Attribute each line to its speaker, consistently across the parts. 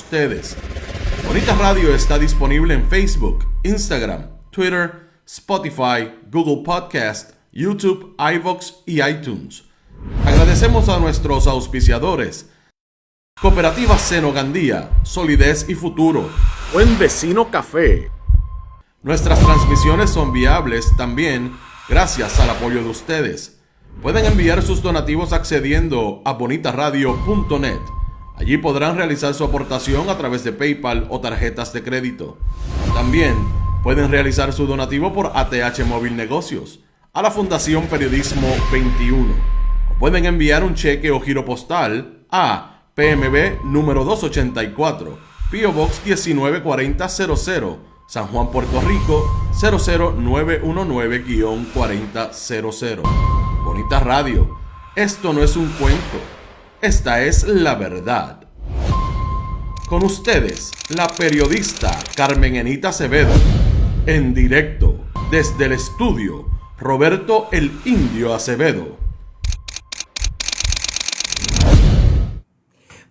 Speaker 1: ustedes. Bonita Radio está disponible en Facebook, Instagram, Twitter, Spotify, Google Podcast, YouTube, iVoox y iTunes. Agradecemos a nuestros auspiciadores: Cooperativa Senogandía, Solidez y Futuro, Buen Vecino Café. Nuestras transmisiones son viables también gracias al apoyo de ustedes. Pueden enviar sus donativos accediendo a bonitaradio.net. Allí podrán realizar su aportación a través de PayPal o tarjetas de crédito. También pueden realizar su donativo por ATH Móvil Negocios a la Fundación Periodismo 21. O pueden enviar un cheque o giro postal a PMB número 284, P.O. Box 194000, San Juan, Puerto Rico 00919-4000. Bonita Radio, esto no es un cuento, esta es la verdad. Con ustedes, la periodista Carmen Enita Acevedo, en directo desde el estudio Roberto el Indio Acevedo.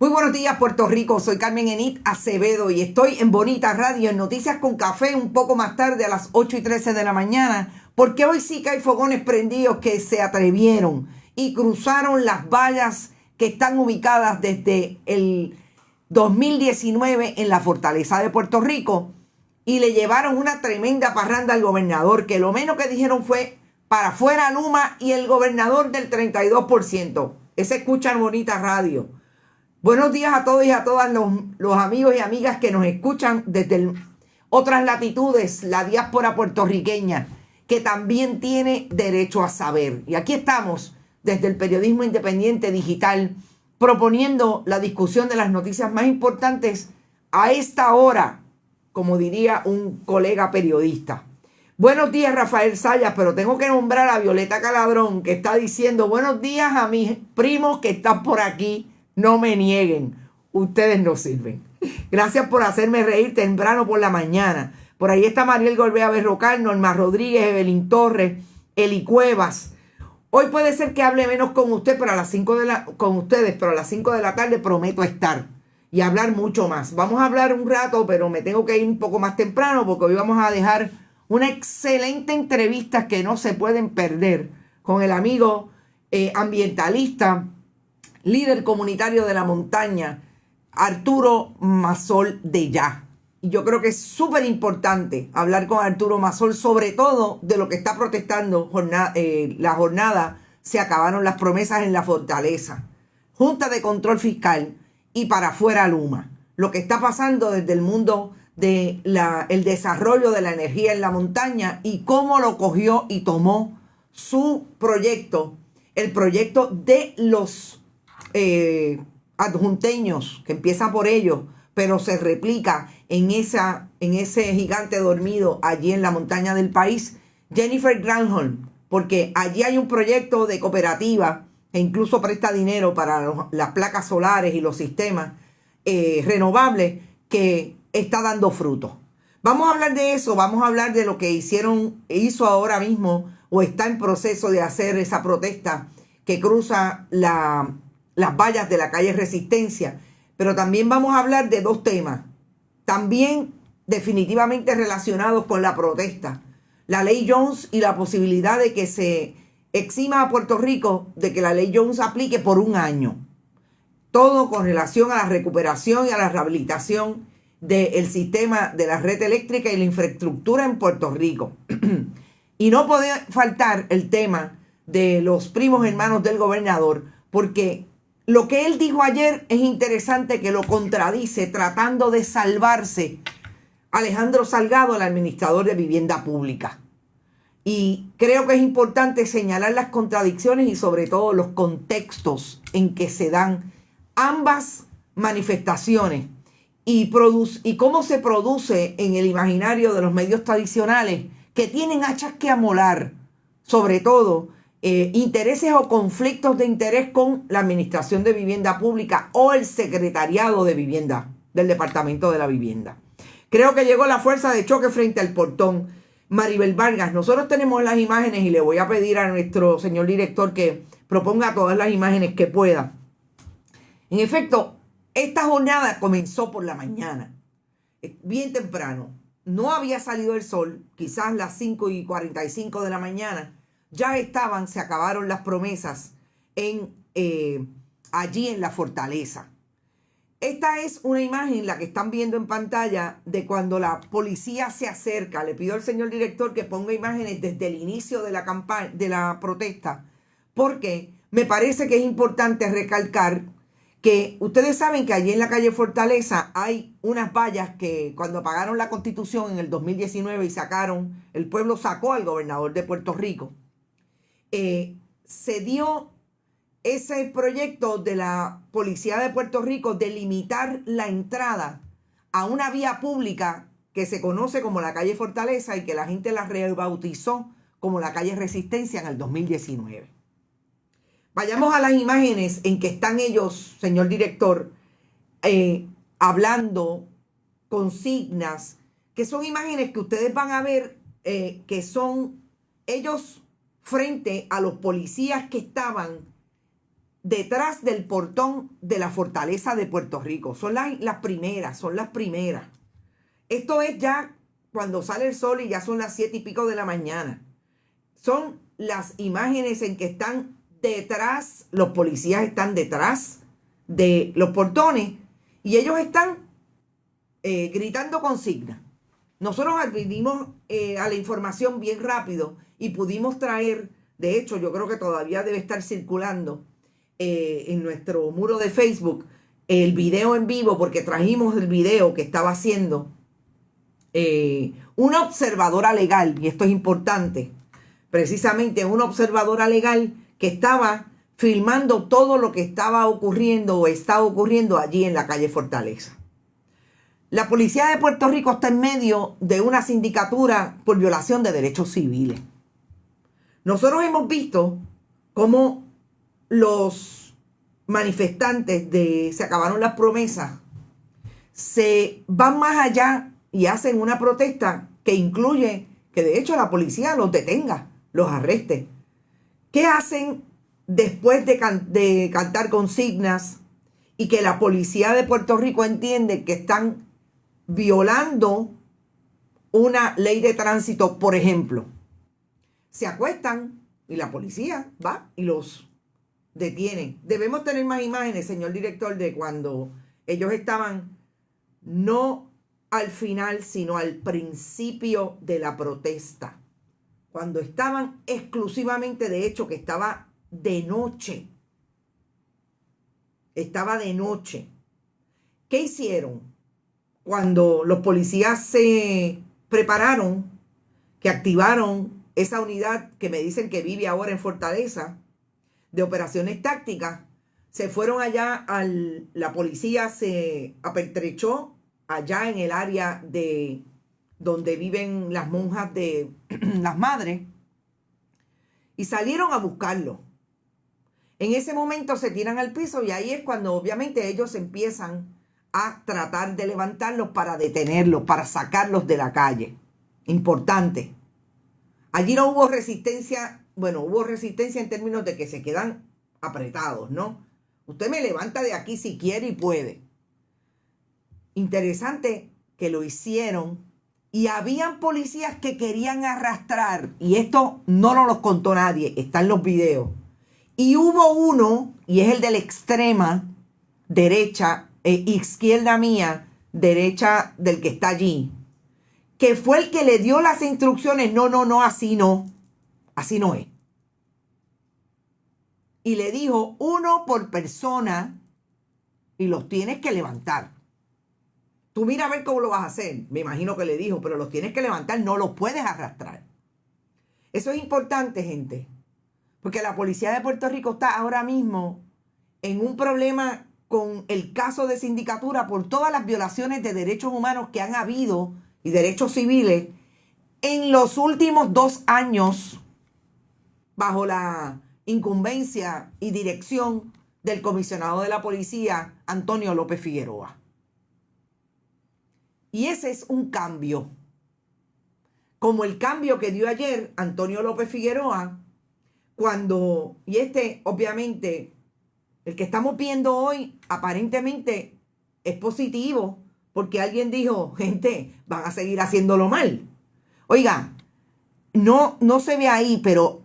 Speaker 2: Muy buenos días, Puerto Rico. Soy Carmen Enit Acevedo y estoy en Bonita Radio, en Noticias con Café, un poco más tarde a las 8:13 de la mañana, porque hoy sí que hay fogones prendidos que se atrevieron y cruzaron las vallas que están ubicadas desde el 2019 en la Fortaleza de Puerto Rico y le llevaron una tremenda parranda al gobernador, que lo menos que dijeron fue para afuera Luma y el gobernador del 32%. Ese escucha en Bonita Radio. Buenos días a todos y a todas los amigos y amigas que nos escuchan desde otras latitudes, la diáspora puertorriqueña, que también tiene derecho a saber. Y aquí estamos desde el periodismo independiente digital, proponiendo la discusión de las noticias más importantes a esta hora, como diría un colega periodista. Buenos días, Rafael Sayas, pero tengo que nombrar a Violeta Caladrón, que está diciendo: buenos días a mis primos que están por aquí, no me nieguen, ustedes no sirven. Gracias por hacerme reír temprano por la mañana. Por ahí está Mariel Gorbea Berrocal, Norma Rodríguez, Evelyn Torres, Eli Cuevas. Hoy puede ser que hable menos con usted, pero a las 5 de la tarde prometo estar y hablar mucho más. Vamos a hablar un rato, pero me tengo que ir un poco más temprano porque hoy vamos a dejar una excelente entrevista que no se pueden perder con el amigo ambientalista, líder comunitario de la montaña, Arturo Masol de Ya. Y yo creo que es súper importante hablar con Arturo Masol, sobre todo de lo que está protestando la jornada. Se acabaron las promesas en la Fortaleza, Junta de Control Fiscal y para afuera Luma. Lo que está pasando desde el mundo del desarrollo de la energía en la montaña y cómo lo cogió y tomó su proyecto, el proyecto de los adjunteños, que empieza por ellos, pero se replica en ese gigante dormido allí en la montaña del país, Jennifer Granholm, porque allí hay un proyecto de cooperativa que incluso presta dinero para las placas solares y los sistemas renovables, que está dando frutos. Vamos a hablar de eso, vamos a hablar de lo que hizo ahora mismo o está en proceso de hacer esa protesta que cruza las vallas de la calle Resistencia. Pero también vamos a hablar de dos temas, también definitivamente relacionados con la protesta: la ley Jones y la posibilidad de que se exima a Puerto Rico de que la ley Jones aplique por un año. Todo con relación a la recuperación y a la rehabilitación del sistema de la red eléctrica y la infraestructura en Puerto Rico. Y no puede faltar el tema de los primos hermanos del gobernador, porque lo que él dijo ayer es interesante, que lo contradice tratando de salvarse Alejandro Salgado, el administrador de vivienda pública. Y creo que es importante señalar las contradicciones y sobre todo los contextos en que se dan ambas manifestaciones y cómo se produce en el imaginario de los medios tradicionales, que tienen hachas que amolar, sobre todo intereses o conflictos de interés con la Administración de Vivienda Pública o el Secretariado de Vivienda del Departamento de la Vivienda. Creo que llegó la fuerza de choque frente al portón. Maribel Vargas, nosotros tenemos las imágenes y le voy a pedir a nuestro señor director que proponga todas las imágenes que pueda. En efecto, Esta jornada comenzó por la mañana, bien temprano. No había salido el sol, quizás las 5:45 de la mañana. Ya se acabaron las promesas allí en la fortaleza. Esta es una imagen, la que están viendo en pantalla, de cuando la policía se acerca. Le pido al señor director que ponga imágenes desde el inicio de la campaña, de la protesta, porque me parece que es importante recalcar que ustedes saben que allí en la calle Fortaleza hay unas vallas que cuando apagaron la Constitución en el 2019 y el pueblo sacó al gobernador de Puerto Rico, se dio ese proyecto de la Policía de Puerto Rico de limitar la entrada a una vía pública que se conoce como la calle Fortaleza y que la gente la rebautizó como la calle Resistencia en el 2019. Vayamos a las imágenes en que están ellos, señor director, hablando consignas, que son imágenes que ustedes van a ver, que son ellos frente a los policías que estaban detrás del portón de la Fortaleza de Puerto Rico. Son las primeras. Esto es ya cuando sale el sol y ya son las 7:00 de la mañana. Son las imágenes en que están detrás, los policías están detrás de los portones y ellos están gritando consignas. Nosotros adquirimos a la información bien rápido y pudimos traer, de hecho yo creo que todavía debe estar circulando en nuestro muro de Facebook, el video en vivo, porque trajimos el video que estaba haciendo una observadora legal, y esto es importante, precisamente una observadora legal que estaba filmando todo lo que estaba ocurriendo o está ocurriendo allí en la calle Fortaleza. La policía de Puerto Rico está en medio de una sindicatura por violación de derechos civiles. Nosotros hemos visto cómo los manifestantes de Se Acabaron las Promesas se van más allá y hacen una protesta que incluye que de hecho la policía los detenga, los arreste. ¿Qué hacen después de cantar consignas y que la policía de Puerto Rico entiende que están violando una ley de tránsito, por ejemplo? Se acuestan y la policía va y los detiene. Debemos tener más imágenes, señor director, de cuando ellos estaban no al final, sino al principio de la protesta. Cuando estaban exclusivamente, de hecho, que estaba de noche. Estaba de noche. ¿Qué hicieron? Cuando los policías se prepararon, que activaron esa unidad que me dicen que vive ahora en Fortaleza, de operaciones tácticas, se fueron allá, la policía se apertrechó allá en el área de donde viven las monjas de las madres y salieron a buscarlo. En ese momento se tiran al piso y ahí es cuando obviamente ellos empiezan a tratar de levantarlos para detenerlos, para sacarlos de la calle. Importante. Allí no hubo resistencia, bueno, hubo resistencia en términos de que se quedan apretados, ¿no? Usted me levanta de aquí si quiere y puede. Interesante que lo hicieron y habían policías que querían arrastrar, y esto no nos lo contó nadie, está en los videos. Y hubo uno, y es el de la extrema derecha, izquierda mía, derecha del que está allí, que fue el que le dio las instrucciones. No, así no es. Y le dijo, 1 por persona, y los tienes que levantar. Tú mira a ver cómo lo vas a hacer. Me imagino que le dijo, pero los tienes que levantar, no los puedes arrastrar. Eso es importante, gente, porque la policía de Puerto Rico está ahora mismo en un problema con el caso de sindicatura por todas las violaciones de derechos humanos que han habido y derechos civiles en los últimos 2 años bajo la incumbencia y dirección del comisionado de la policía, Antonio López Figueroa. Y ese es un cambio, como el cambio que dio ayer Antonio López Figueroa, cuando, y obviamente, el que estamos viendo hoy, aparentemente es positivo porque alguien dijo, gente, van a seguir haciéndolo mal. Oiga, no se ve ahí, pero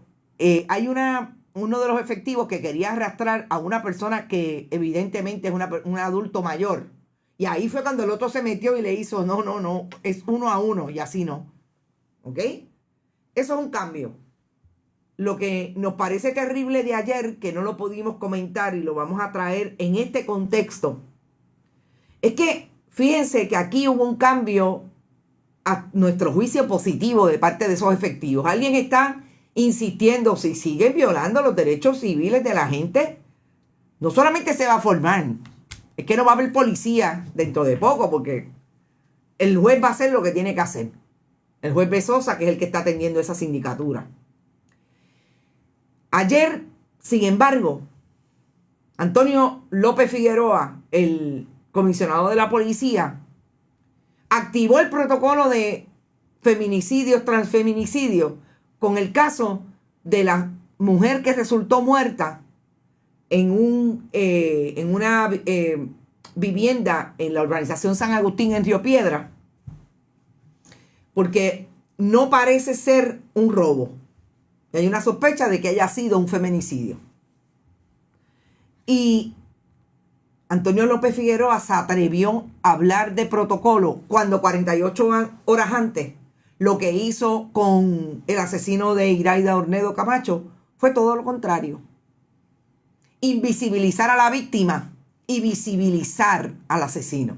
Speaker 2: hay uno de los efectivos que quería arrastrar a una persona que evidentemente es un adulto mayor. Y ahí fue cuando el otro se metió y le hizo, no, es 1 a 1 y así no. ¿Ok? Eso es un cambio. Lo que nos parece terrible de ayer, que no lo pudimos comentar y lo vamos a traer en este contexto, es que fíjense que aquí hubo un cambio a nuestro juicio positivo de parte de esos efectivos. Alguien está insistiendo, si siguen violando los derechos civiles de la gente, no solamente se va a formar, es que no va a haber policía dentro de poco, porque el juez va a hacer lo que tiene que hacer. El juez Bezosa, que es el que está atendiendo esa sindicatura. Ayer, sin embargo, Antonio López Figueroa, el comisionado de la policía, activó el protocolo de feminicidios, transfeminicidios, con el caso de la mujer que resultó muerta en una vivienda en la urbanización San Agustín en Río Piedra, porque no parece ser un robo. Hay una sospecha de que haya sido un feminicidio. Y Antonio López Figueroa se atrevió a hablar de protocolo cuando 48 horas antes lo que hizo con el asesino de Iraida Ornedo Camacho fue todo lo contrario. Invisibilizar a la víctima y visibilizar al asesino.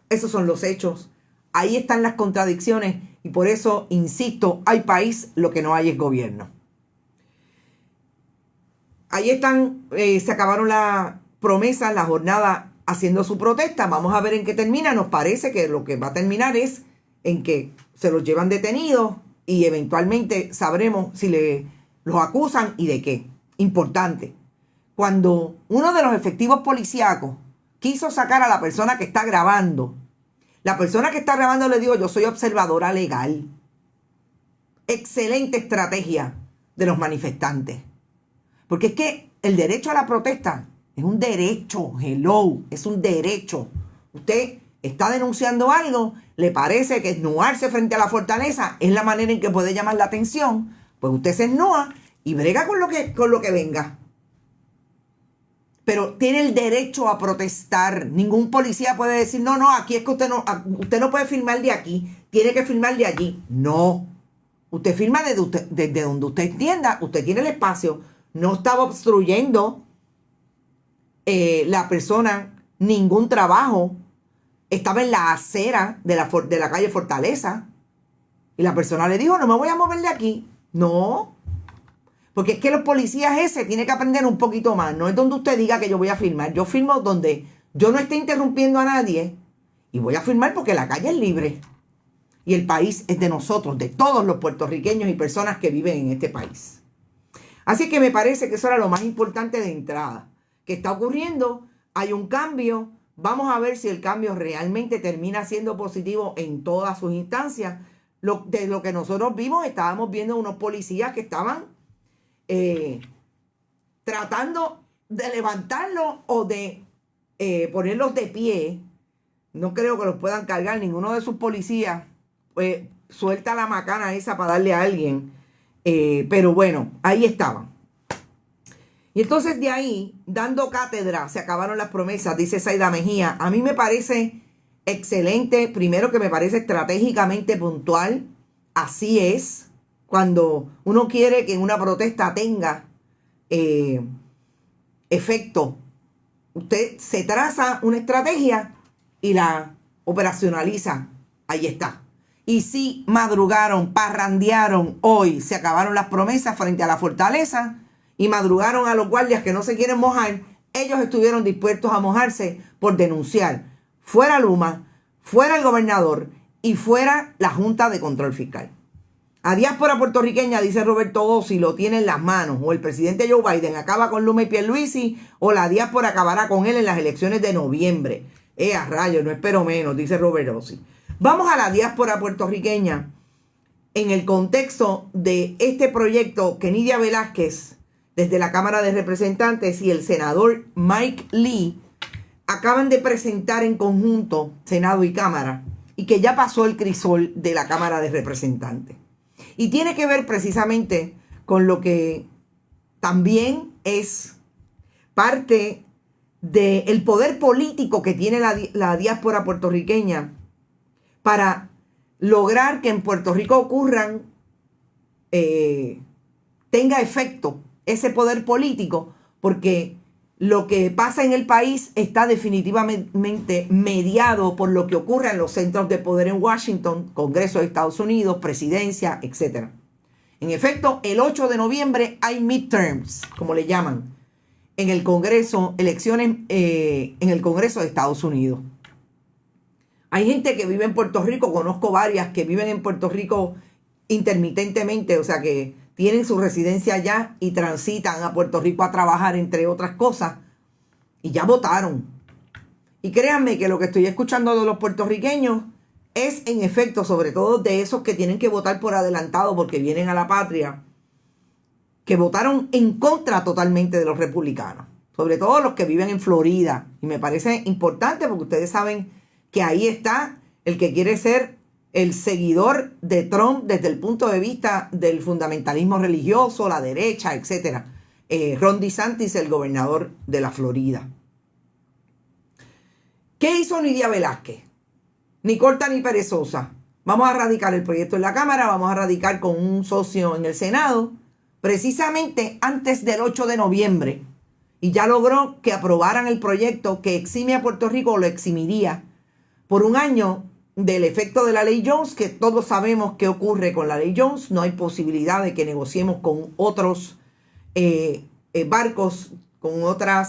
Speaker 2: Esos son los hechos. Ahí están las contradicciones y por eso, insisto, hay país, lo que no hay es gobierno. Ahí están, se acabaron las promesas, la jornada haciendo su protesta. Vamos a ver en qué termina. Nos parece que lo que va a terminar es en que se los llevan detenidos y eventualmente sabremos si los acusan y de qué. Importante. Cuando uno de los efectivos policíacos quiso sacar a la persona que está grabando, la persona que está grabando le dijo, yo soy observadora legal. Excelente estrategia de los manifestantes. Porque es que el derecho a la protesta es un derecho, hello, es un derecho. Usted está denunciando algo, le parece que esnuarse frente a la fortaleza es la manera en que puede llamar la atención, pues usted se esnúa y brega con lo que venga. Pero tiene el derecho a protestar. Ningún policía puede decir, no, aquí es que usted no puede firmar de aquí, tiene que firmar de allí. No. Usted firma desde donde usted entienda, usted tiene el espacio. No estaba obstruyendo la persona ningún trabajo. Estaba en la acera de la calle Fortaleza. Y la persona le dijo, no me voy a mover de aquí. No. Porque es que los policías tienen que aprender un poquito más. No es donde usted diga que yo voy a firmar. Yo firmo donde yo no esté interrumpiendo a nadie. Y voy a firmar porque la calle es libre. Y el país es de nosotros, de todos los puertorriqueños y personas que viven en este país. Así que me parece que eso era lo más importante de entrada. ¿Qué está ocurriendo? Hay un cambio. Vamos a ver si el cambio realmente termina siendo positivo en todas sus instancias. De lo que nosotros vimos, estábamos viendo unos policías que estaban tratando de levantarlos o de ponerlos de pie. No creo que los puedan cargar. Ninguno de sus policías suelta la macana esa para darle a alguien. Pero bueno, ahí estaban. Y entonces de ahí, dando cátedra, se acabaron las promesas, dice Zaida Mejía. A mí me parece excelente. Primero, que me parece estratégicamente puntual. Así es. Cuando uno quiere que una protesta tenga efecto, usted se traza una estrategia y la operacionaliza. Ahí está. Y sí, madrugaron, parrandearon hoy, se acabaron las promesas frente a la fortaleza y madrugaron a los guardias que no se quieren mojar. Ellos estuvieron dispuestos a mojarse por denunciar fuera Luma, fuera el gobernador y fuera la Junta de Control Fiscal. A diáspora puertorriqueña, dice Roberto Ossi, lo tiene en las manos. O el presidente Joe Biden acaba con Luma y Pierluisi, o la diáspora acabará con él en las elecciones de noviembre. A rayos, no espero menos, dice Roberto Ossi. Vamos a la diáspora puertorriqueña en el contexto de este proyecto que Nidia Velázquez, desde la Cámara de Representantes, y el senador Mike Lee acaban de presentar en conjunto Senado y Cámara y que ya pasó el crisol de la Cámara de Representantes. Y tiene que ver precisamente con lo que también es parte del poder político que tiene la diáspora puertorriqueña para lograr que en Puerto Rico ocurran, tenga efecto ese poder político, porque lo que pasa en el país está definitivamente mediado por lo que ocurre en los centros de poder en Washington, Congreso de Estados Unidos, Presidencia, etc. En efecto, el 8 de noviembre hay midterms, como le llaman, en el Congreso, elecciones en el Congreso de Estados Unidos. Hay gente que vive en Puerto Rico, conozco varias que viven en Puerto Rico intermitentemente, o sea que tienen su residencia allá y transitan a Puerto Rico a trabajar, entre otras cosas, y ya votaron. Y créanme que lo que estoy escuchando de los puertorriqueños es, en efecto, sobre todo de esos que tienen que votar por adelantado porque vienen a la patria, que votaron en contra totalmente de los republicanos, sobre todo los que viven en Florida. Y me parece importante porque ustedes saben que ahí está el que quiere ser el seguidor de Trump desde el punto de vista del fundamentalismo religioso, la derecha, etc. Ron DeSantis, el gobernador de la Florida. ¿Qué hizo Nidia Velázquez? Ni corta ni perezosa. Vamos a radicar el proyecto en la Cámara, vamos a radicar con un socio en el Senado, precisamente antes del 8 de noviembre. Y ya logró que aprobaran el proyecto que exime a Puerto Rico, o lo eximiría por un año del efecto de la ley Jones, que todos sabemos qué ocurre con la ley Jones. No hay posibilidad de que negociemos con otros barcos, con otra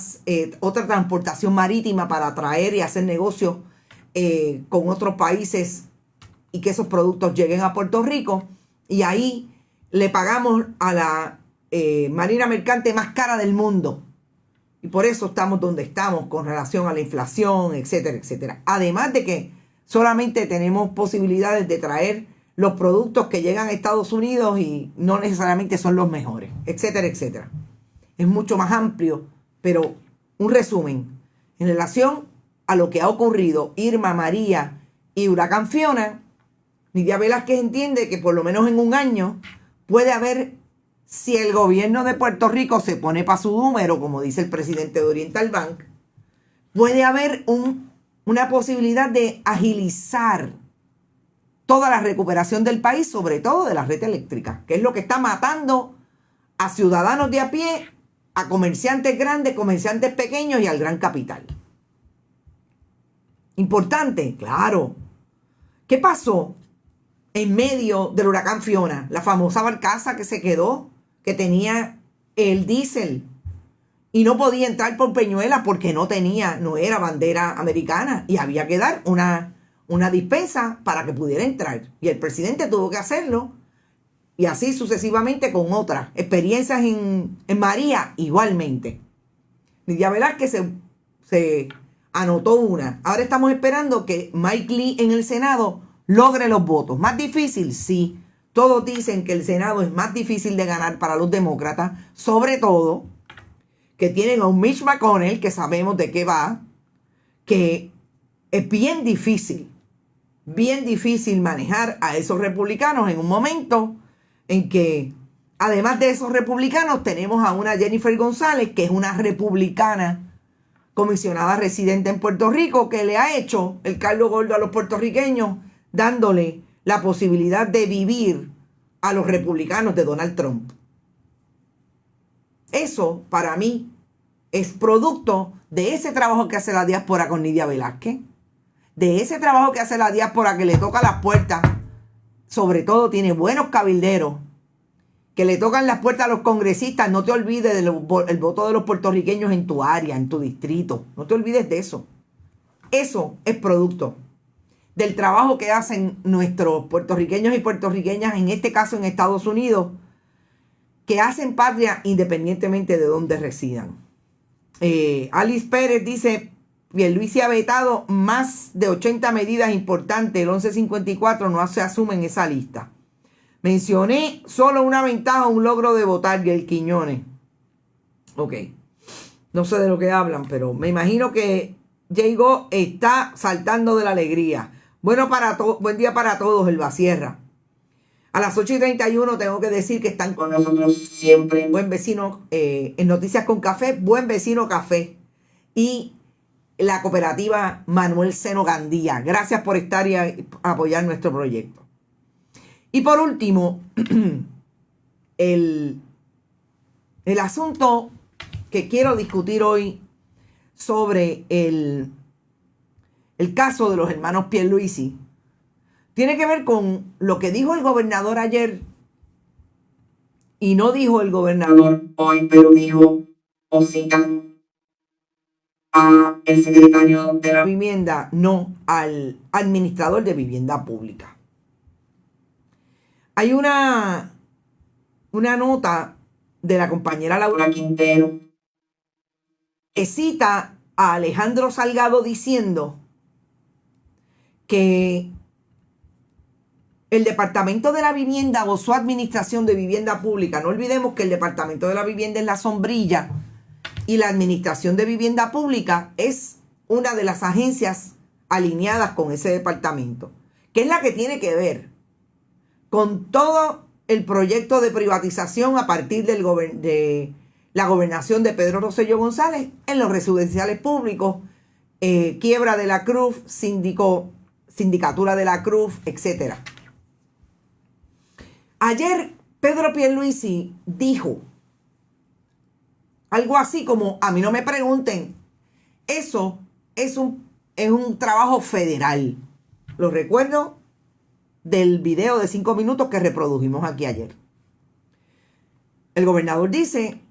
Speaker 2: transportación marítima para traer y hacer negocios con otros países y que esos productos lleguen a Puerto Rico. Y ahí le pagamos a la marina mercante más cara del mundo. Y por eso estamos donde estamos con relación a la inflación, etcétera, etcétera. Además de que solamente tenemos posibilidades de traer los productos que llegan a Estados Unidos y no necesariamente son los mejores, etcétera, etcétera. Es mucho más amplio, pero un resumen. En relación a lo que ha ocurrido, Irma, María y Huracán Fiona, Nidia Velázquez entiende que por lo menos en un año puede haber, si el gobierno de Puerto Rico se pone para su número, como dice el presidente de Oriental Bank, puede haber una posibilidad de agilizar toda la recuperación del país, sobre todo de la red eléctrica, que es lo que está matando a ciudadanos de a pie, a comerciantes grandes, comerciantes pequeños y al gran capital. Importante, claro. ¿Qué pasó en medio del huracán Fiona? La famosa barcaza que se quedó, que tenía el diésel y no podía entrar por Peñuela porque no era bandera americana y había que dar una dispensa para que pudiera entrar. Y el presidente tuvo que hacerlo y así sucesivamente con otras experiencias en María igualmente. Nidia Velázquez se anotó una. Ahora estamos esperando que Mike Lee en el Senado logre los votos. ¿Más difícil? Sí. Todos dicen que el Senado es más difícil de ganar para los demócratas, sobre todo que tienen a un Mitch McConnell, que sabemos de qué va, que es bien difícil manejar a esos republicanos en un momento en que, además de esos republicanos, tenemos a una Jennifer González, que es una republicana comisionada residente en Puerto Rico, que le ha hecho el caldo gordo a los puertorriqueños, dándole la posibilidad de vivir a los republicanos de Donald Trump. Eso, para mí, es producto de ese trabajo que hace la diáspora con Nidia Velázquez, de ese trabajo que hace la diáspora que le toca las puertas, sobre todo tiene buenos cabilderos, que le tocan las puertas a los congresistas. No te olvides del voto de los puertorriqueños en tu área, en tu distrito. No te olvides de eso. Eso es producto del trabajo que hacen nuestros puertorriqueños y puertorriqueñas, en este caso en Estados Unidos, que hacen patria independientemente de dónde residan. Alice Pérez dice: Pierluisi ha vetado más de 80 medidas importantes. El 1154 no se asume en esa lista. Mencioné solo una ventaja, un logro de votar, Gail Quiñones. Ok. No sé de lo que hablan, pero me imagino que Diego está saltando de la alegría. Buen día para todos, Elba Sierra. A las 8:31 tengo que decir que están con nosotros siempre. Buen vecino en Noticias con Café, Buen Vecino Café y la cooperativa Manuel Seno Gandía. Gracias por estar y apoyar nuestro proyecto. Y por último, el asunto que quiero discutir hoy sobre el caso de los hermanos Pierluisi tiene que ver con lo que dijo el gobernador ayer y no dijo el gobernador hoy, pero dijo o citan a el secretario de la vivienda, no al administrador de vivienda pública. Hay una nota de la compañera Laura Quintero que cita a Alejandro Salgado diciendo que el Departamento de la Vivienda o su administración de vivienda pública, no olvidemos que el Departamento de la Vivienda es la sombrilla y la administración de vivienda pública es una de las agencias alineadas con ese departamento, que es la que tiene que ver con todo el proyecto de privatización a partir de la gobernación de Pedro Rosselló González en los residenciales públicos, quiebra de la Cruz, sindicatura de la Cruz, etc. Ayer Pedro Pierluisi dijo algo así como: a mí no me pregunten, eso es un trabajo federal. Lo recuerdo del video de 5 minutos que reprodujimos aquí ayer. El gobernador dice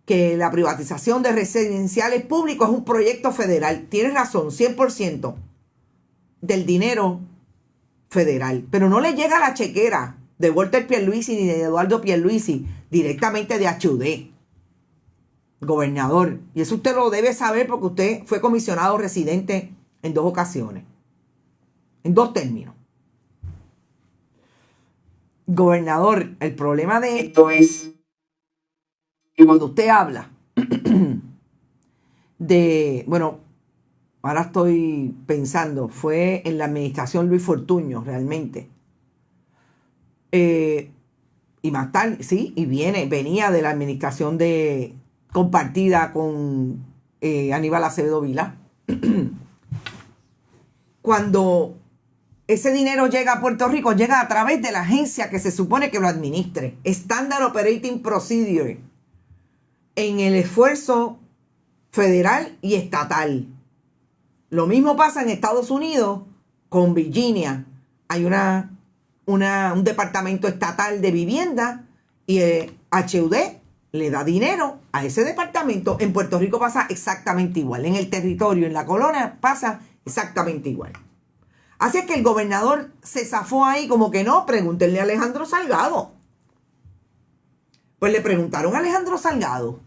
Speaker 2: que la privatización de residenciales públicos es un proyecto federal. Tiene razón, 100% del dinero federal. Pero no le llega la chequera de Walter Pierluisi ni de Eduardo Pierluisi, directamente de HUD. Gobernador. Y eso usted lo debe saber porque usted fue comisionado residente en 2 ocasiones. En 2 términos. Gobernador, el problema de esto es que cuando usted habla ahora estoy pensando, fue en la administración Luis Fortuño realmente. Y más tarde, sí, y venía de la administración compartida con Aníbal Acevedo Vilá. Cuando ese dinero llega a Puerto Rico, llega a través de la agencia que se supone que lo administre. Standard Operating Procedure. En el esfuerzo federal y estatal. Lo mismo pasa en Estados Unidos con Virginia. Hay un departamento estatal de vivienda y HUD le da dinero a ese departamento. En Puerto Rico pasa exactamente igual. En el territorio, en la colonia, pasa exactamente igual. Así es que el gobernador se zafó ahí como que no, pregúntenle a Alejandro Salgado. Pues le preguntaron a Alejandro Salgado.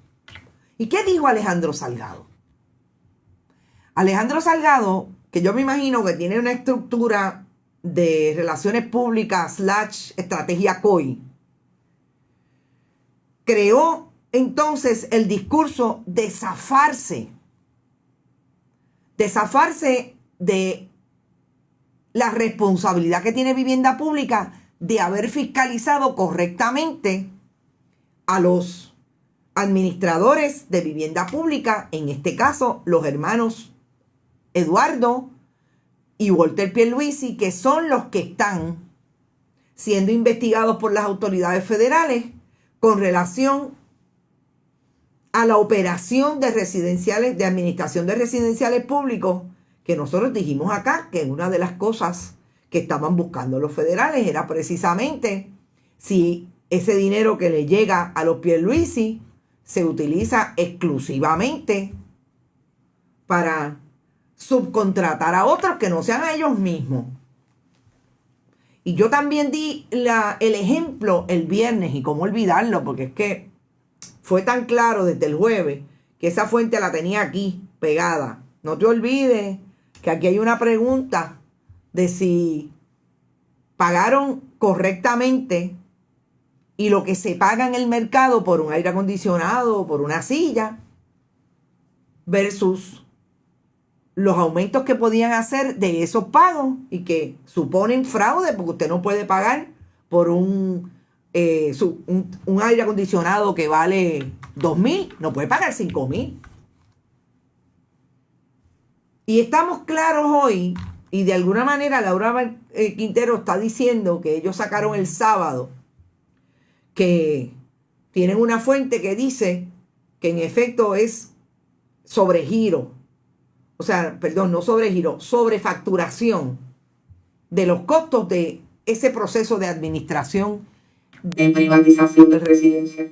Speaker 2: ¿Y qué dijo Alejandro Salgado? Alejandro Salgado, que yo me imagino que tiene una estructura de relaciones públicas / estrategia COI, creó entonces el discurso de zafarse de la responsabilidad que tiene vivienda pública de haber fiscalizado correctamente a los administradores de vivienda pública, en este caso los hermanos Eduardo y Walter Pierluisi, que son los que están siendo investigados por las autoridades federales con relación a la operación de residenciales, de administración de residenciales públicos, que nosotros dijimos acá que una de las cosas que estaban buscando los federales era precisamente si ese dinero que le llega a los Pierluisi se utiliza exclusivamente para subcontratar a otros que no sean a ellos mismos. Y yo también di el ejemplo el viernes, y cómo olvidarlo, porque es que fue tan claro desde el jueves que esa fuente la tenía aquí pegada. No te olvides que aquí hay una pregunta de si pagaron correctamente y lo que se paga en el mercado por un aire acondicionado o por una silla versus los aumentos que podían hacer de esos pagos y que suponen fraude porque usted no puede pagar por un aire acondicionado que vale 2,000, no puede pagar 5,000. Y estamos claros hoy, y de alguna manera Laura Quintero está diciendo que ellos sacaron el sábado, que tienen una fuente que dice que en efecto es sobregiro. O sea, perdón, no sobregiro, sobrefacturación de los costos de ese proceso de administración
Speaker 3: de privatización de residencias.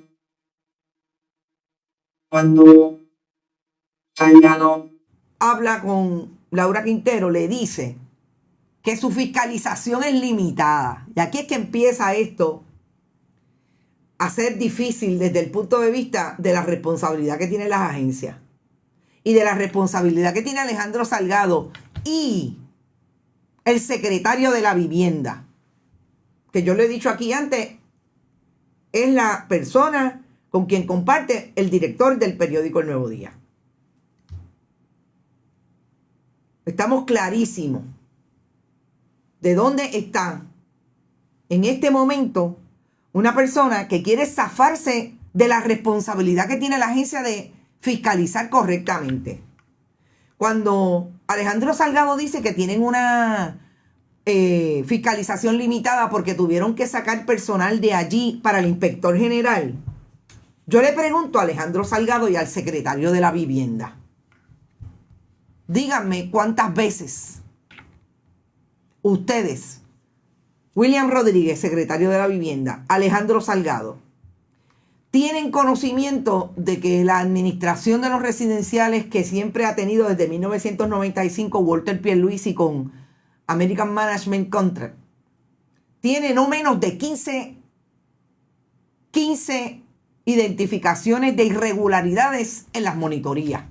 Speaker 3: Cuando Salgado
Speaker 2: habla con Laura Quintero, le dice que su fiscalización es limitada. Y aquí es que empieza esto a ser difícil desde el punto de vista de la responsabilidad que tienen las agencias y de la responsabilidad que tiene Alejandro Salgado y el secretario de la Vivienda, que yo le he dicho aquí antes, es la persona con quien comparte el director del periódico El Nuevo Día. Estamos clarísimos de dónde está en este momento una persona que quiere zafarse de la responsabilidad que tiene la agencia de fiscalizar correctamente. Cuando Alejandro Salgado dice que tienen una fiscalización limitada porque tuvieron que sacar personal de allí para el inspector general, yo le pregunto a Alejandro Salgado y al secretario de la Vivienda, díganme cuántas veces ustedes, William Rodríguez, secretario de la Vivienda, Alejandro Salgado, tienen conocimiento de que la administración de los residenciales que siempre ha tenido desde 1995 Walter Pierluisi con American Management Contract tiene no menos de 15 identificaciones de irregularidades en las monitorías.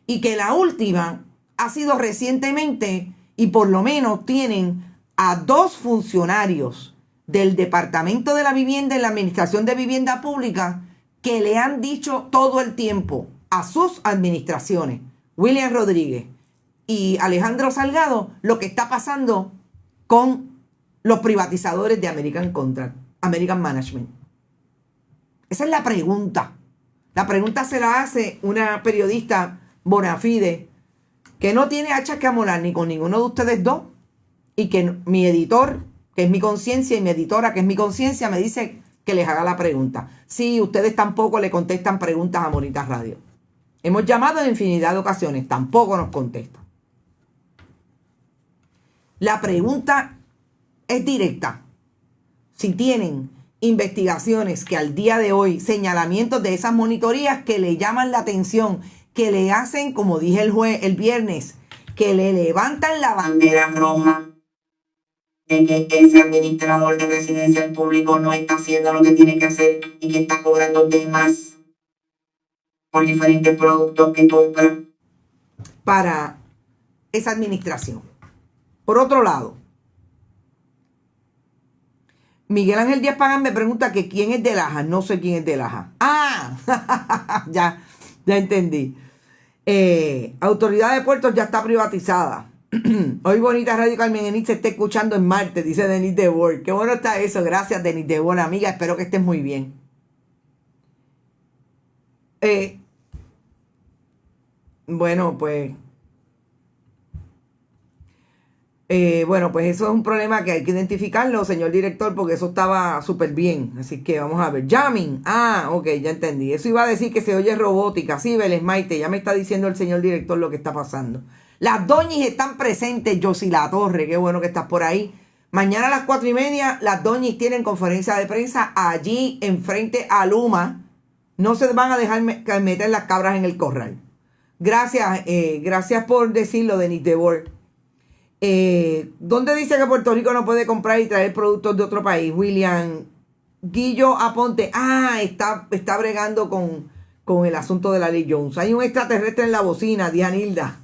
Speaker 2: Y que la última ha sido recientemente y por lo menos tienen a 2 funcionarios del Departamento de la Vivienda en la Administración de Vivienda Pública que le han dicho todo el tiempo a sus administraciones, William Rodríguez y Alejandro Salgado, lo que está pasando con los privatizadores de American Contract, American Management. Esa es la pregunta. La pregunta se la hace una periodista bona fide que no tiene hachas que amolar ni con ninguno de ustedes dos, y que mi editor, que es mi conciencia, y mi editora, que es mi conciencia, me dice que les haga la pregunta. Sí, ustedes tampoco le contestan preguntas a Bonita Radio. Hemos llamado en infinidad de ocasiones, tampoco nos contestan. La pregunta es directa. Si tienen investigaciones que al día de hoy, señalamientos de esas monitorías que le llaman la atención, que le hacen, como dije el viernes, que le levantan la bandera roja
Speaker 3: de que ese administrador de residencia público no está haciendo lo que tiene que hacer y que está cobrando de más por diferentes productos que compra
Speaker 2: para esa administración. Por otro lado, Miguel Ángel Díaz Pagán me pregunta que quién es de Laja. No sé quién es de Laja. ¡Ah! ya entendí. Autoridad de Puertos ya está privatizada. Hoy Bonita Radio Carmen Enit se está escuchando en Marte, dice Denise de Boer. Qué bueno está eso. Gracias, Denise de Boer, amiga. Espero que estés muy bien. Bueno, pues eso es un problema que hay que identificarlo, señor director, porque eso estaba súper bien. Así que vamos a ver. Jamming. Ok, ya entendí. Eso iba a decir que se oye robótica. Sí, Vélez Maite, ya me está diciendo el señor director lo que está pasando. Las doñis están presentes, Josi La Torre. Qué bueno que estás por ahí. Mañana a las 4:30, las doñis tienen conferencia de prensa allí enfrente a Luma. No se van a dejar meter las cabras en el corral. Gracias por decirlo, Denise de Boer. ¿Dónde dice que Puerto Rico no puede comprar y traer productos de otro país? William Guillo Aponte. Está bregando con el asunto de la ley Jones. Hay un extraterrestre en la bocina, Dianilda.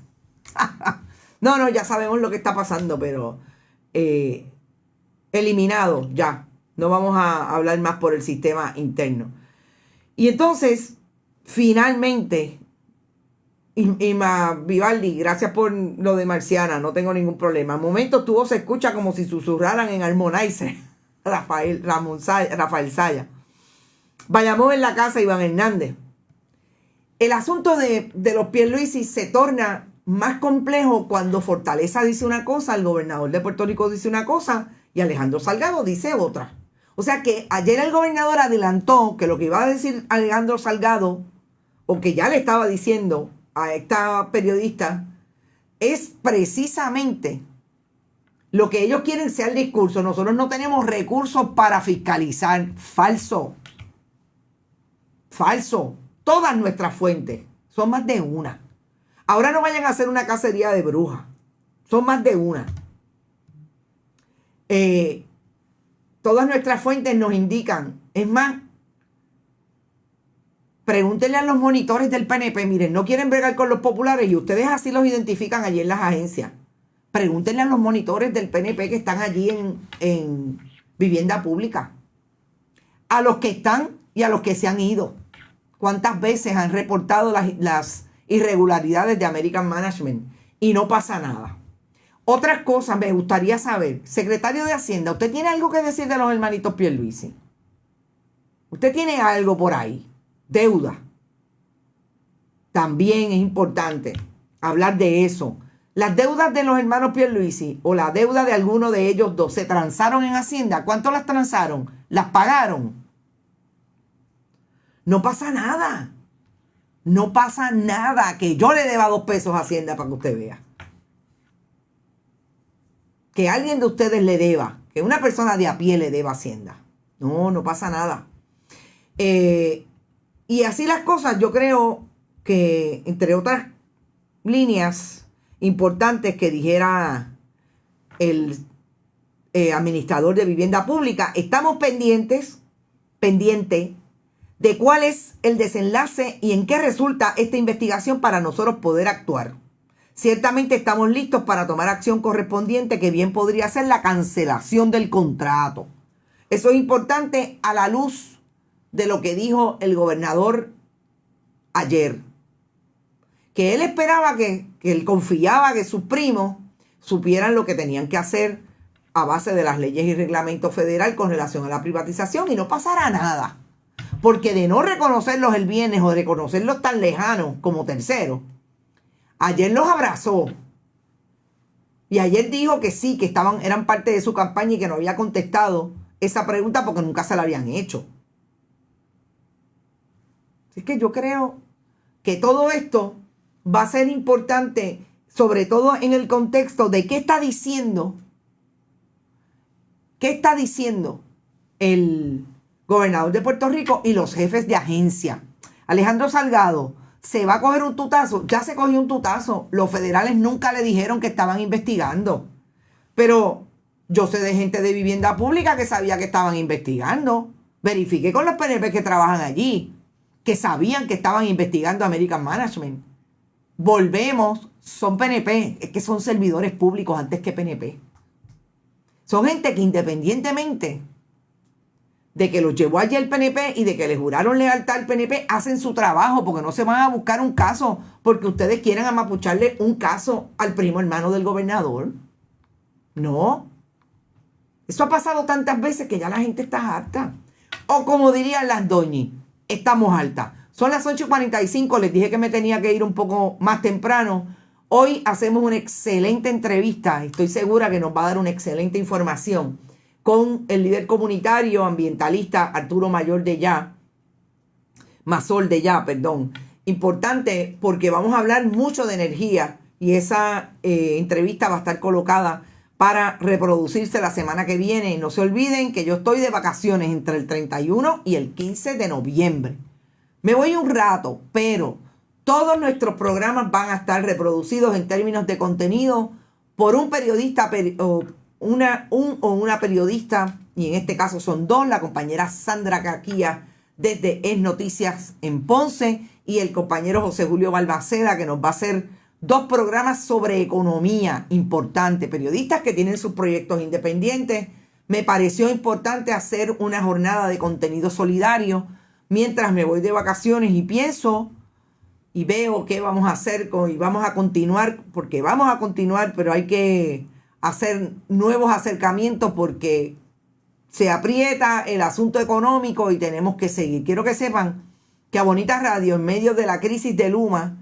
Speaker 2: No, ya sabemos lo que está pasando, pero eliminado ya. No vamos a hablar más por el sistema interno. Y entonces, finalmente, Ima Vivaldi, gracias por lo de Marciana, no tengo ningún problema. Al momento tu voz se escucha como si susurraran en Harmonizer. Rafael Saya. Bayamón en la casa, Iván Hernández. El asunto de los Pierluisi se torna más complejo cuando Fortaleza dice una cosa, el gobernador de Puerto Rico dice una cosa y Alejandro Salgado dice otra. O sea que ayer el gobernador adelantó que lo que iba a decir Alejandro Salgado, o que ya le estaba diciendo a esta periodista, es precisamente lo que ellos quieren sea el discurso. Nosotros no tenemos recursos para fiscalizar. Falso. Falso. Todas nuestras fuentes son más de una. Ahora no vayan a hacer una cacería de brujas. Son más de una. Todas nuestras fuentes nos indican. Es más, pregúntenle a los monitores del PNP. Miren, no quieren bregar con los populares y ustedes así los identifican allí en las agencias. Pregúntenle a los monitores del PNP que están allí en vivienda pública. A los que están y a los que se han ido. ¿Cuántas veces han reportado las irregularidades de American Management? Y no pasa nada. Otras cosas me gustaría saber. Secretario de Hacienda, ¿usted tiene algo que decir de los hermanitos Pierluisi? ¿Usted tiene algo por ahí? Deuda. También es importante hablar de eso. Las deudas de los hermanos Pierluisi o la deuda de alguno de ellos dos se transaron en Hacienda. ¿Cuánto las transaron? ¿Las pagaron? No pasa nada. No pasa nada que yo le deba 2 pesos a Hacienda para que usted vea. Que alguien de ustedes le deba, que una persona de a pie le deba a Hacienda. No pasa nada. Y así las cosas, yo creo que, entre otras líneas importantes que dijera el administrador de vivienda pública, estamos pendiente de cuál es el desenlace y en qué resulta esta investigación para nosotros poder actuar. Ciertamente estamos listos para tomar acción correspondiente, que bien podría ser la cancelación del contrato. Eso es importante a la luz de lo que dijo el gobernador ayer. Que él esperaba que él confiaba que sus primos supieran lo que tenían que hacer a base de las leyes y reglamentos federal con relación a la privatización y no pasará nada. Porque de no reconocerlos el bienes o de reconocerlos tan lejanos como terceros, ayer los abrazó. Y ayer dijo que sí, que eran parte de su campaña y que no había contestado esa pregunta porque nunca se la habían hecho. Así que yo creo que todo esto va a ser importante, sobre todo en el contexto de qué está diciendo el gobernador de Puerto Rico y los jefes de agencia. Alejandro Salgado se va a coger un tutazo. Ya se cogió un tutazo. Los federales nunca le dijeron que estaban investigando. Pero yo sé de gente de vivienda pública que sabía que estaban investigando. Verifiqué con los PNP que trabajan allí, que sabían que estaban investigando American Management. Volvemos, son PNP, es que son servidores públicos antes que PNP. Son gente que independientemente de que los llevó allí el PNP y de que le juraron lealtad al PNP, hacen su trabajo, porque no se van a buscar un caso porque ustedes quieran amapucharle un caso al primo hermano del gobernador. No. Eso ha pasado tantas veces que ya la gente está harta. O como dirían las doñis, estamos hartas. Son las 8:45, les dije que me tenía que ir un poco más temprano. Hoy hacemos una excelente entrevista, estoy segura que nos va a dar una excelente información con el líder comunitario ambientalista Arturo Masol de Ya. Importante porque vamos a hablar mucho de energía y esa entrevista va a estar colocada para reproducirse la semana que viene. Y no se olviden que yo estoy de vacaciones entre el 31 y el 15 de noviembre. Me voy un rato, pero todos nuestros programas van a estar reproducidos en términos de contenido por un periodista una periodista, y en este caso son dos, la compañera Sandra Caquía desde Es Noticias en Ponce y el compañero José Julio Balmaceda, que nos va a hacer 2 programas sobre economía importante, periodistas que tienen sus proyectos independientes. Me pareció importante hacer una jornada de contenido solidario mientras me voy de vacaciones y pienso y veo qué vamos a hacer y vamos a continuar, porque vamos a continuar, pero hay que hacer nuevos acercamientos porque se aprieta el asunto económico y tenemos que seguir. Quiero que sepan que a Bonita Radio, en medio de la crisis de Luma,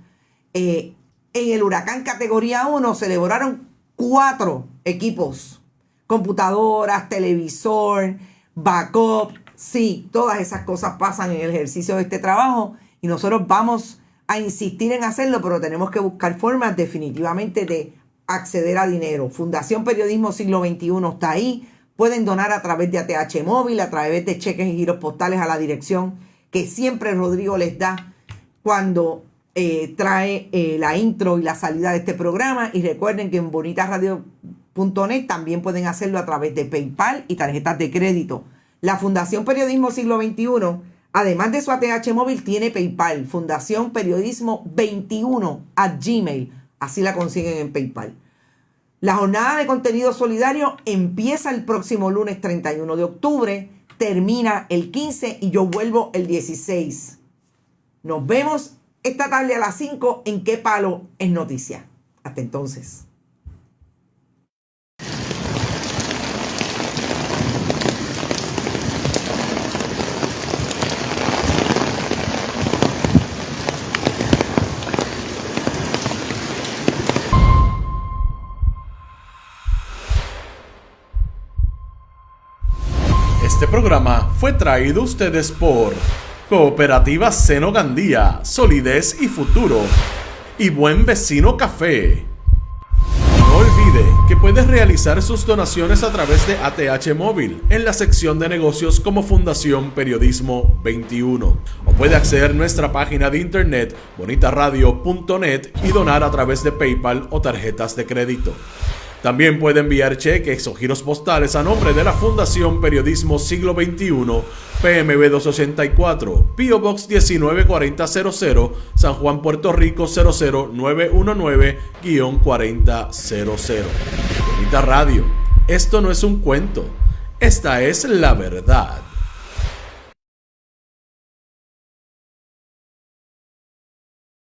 Speaker 2: en el huracán categoría 1 se elaboraron 4 equipos, computadoras, televisor, backup. Sí, todas esas cosas pasan en el ejercicio de este trabajo y nosotros vamos a insistir en hacerlo, pero tenemos que buscar formas definitivamente de acceder a dinero. Fundación Periodismo Siglo XXI está ahí. Pueden donar a través de ATH Móvil, a través de cheques y giros postales a la dirección que siempre Rodrigo les da cuando trae la intro y la salida de este programa. Y recuerden que en bonitasradio.net también pueden hacerlo a través de PayPal y tarjetas de crédito. La Fundación Periodismo Siglo XXI, además de su ATH Móvil, tiene PayPal, Fundación Periodismo 21 @gmail. Así la consiguen en PayPal. La jornada de contenido solidario empieza el próximo lunes 31 de octubre, termina el 15 y yo vuelvo el 16. Nos vemos esta tarde a las 5 en ¿Qué Palo es Noticia? Hasta entonces.
Speaker 1: Este programa fue traído a ustedes por Cooperativa Seno Gandía, Solidez y Futuro y Buen Vecino Café. No olvide que puedes realizar sus donaciones a través de ATH Móvil en la sección de negocios como Fundación Periodismo 21 o puede acceder a nuestra página de internet bonitasradio.net y donar a través de PayPal o tarjetas de crédito. También puede enviar cheques o giros postales a nombre de la Fundación Periodismo Siglo XXI, PMB 284, P.O. Box 194000, San Juan, Puerto Rico 00919-4000. Bonita Radio, esto no es un cuento, esta es la verdad.